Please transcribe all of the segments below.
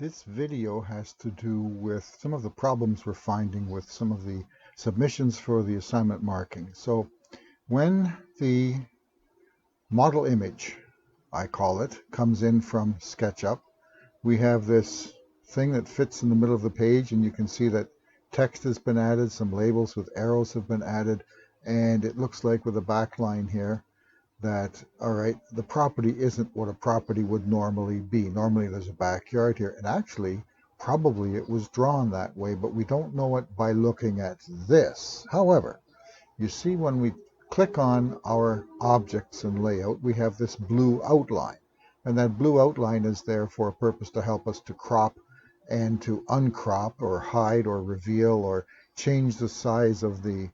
This video has to do with some of the problems we're finding with some of the submissions for the assignment marking. So when the model image, I call it, comes in from SketchUp, we have this thing that fits in the middle of the page, and you can see that text has been added, some labels with arrows have been added, and it looks like with a backline here that, all right, the property isn't what a property would normally be. Normally there's a backyard here, and actually probably it was drawn that way, but we don't know it by looking at this. However, you see when we click on our objects and layout, we have this blue outline, and that blue outline is there for a purpose to help us to crop and to uncrop or hide or reveal or change the size of the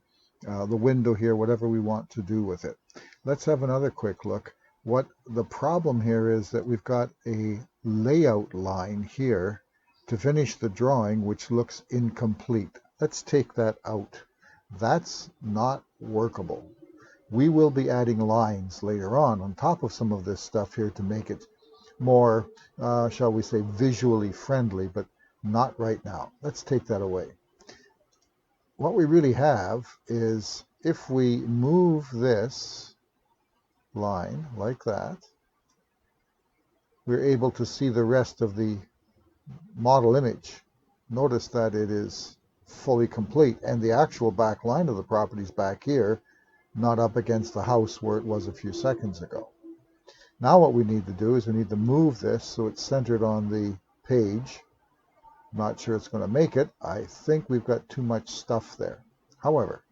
window here, whatever we want to do with it. Let's have another quick look. What the problem here is that we've got a layout line here to finish the drawing which looks incomplete. Let's take that out. That's not workable. We will be adding lines later on top of some of this stuff here to make it more, shall we say, visually friendly, but not right now. Let's take that away. What we really have is, if we move this line like that, we're able to see the rest of the model image. Notice that it is fully complete, and the actual back line of the property is back here, not up against the house where it was a few seconds ago. Now what we need to do is we need to move this so it's centered on the page. I'm not sure it's going to make it. I think we've got too much stuff there. However,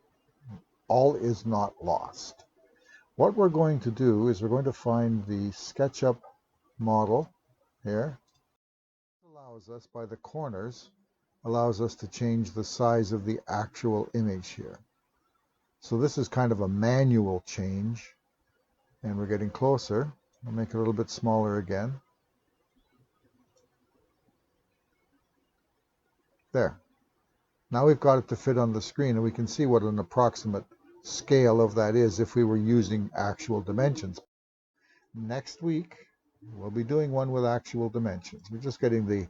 all is not lost. What we're going to do is we're going to find the SketchUp model here. It allows us, by the corners, allows us to change the size of the actual image here. So this is kind of a manual change, and we're getting closer. I'll make it a little bit smaller again. There. Now we've got it to fit on the screen, and we can see what an approximate scale of that is if we were using actual dimensions. Next week, we'll be doing one with actual dimensions. We're just getting the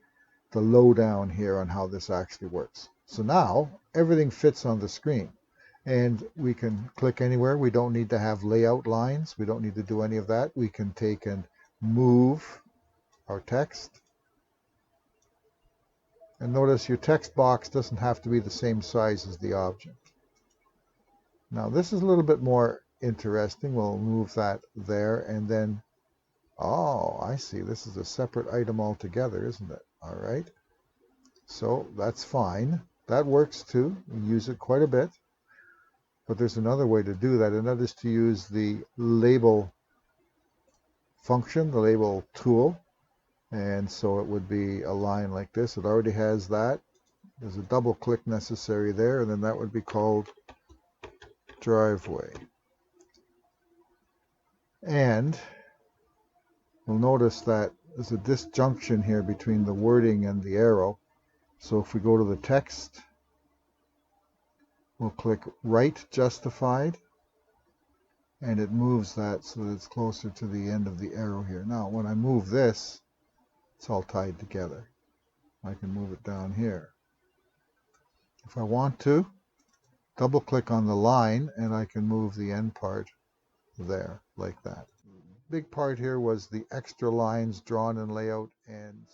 lowdown here on how this actually works. So now everything fits on the screen, and we can click anywhere. We don't need to have layout lines. We don't need to do any of that. We can take and move our text. And notice your text box doesn't have to be the same size as the object. Now this is a little bit more interesting. We'll move that there, and then, oh, I see. This is a separate item altogether, isn't it? All right. So that's fine. That works too. We use it quite a bit. But there's another way to do that, and that is to use the label function, the label tool. And so it would be a line like this. It already has that. There's a double click necessary there, and then that would be called driveway. And we'll notice that there's a disjunction here between the wording and the arrow. So if we go to the text, we'll click Right Justified, and it moves that so that it's closer to the end of the arrow here. Now when I move this, it's all tied together. I can move it down here. If I want to, double click on the line, and I can move the end part there like that. Big part here was the extra lines drawn in layout and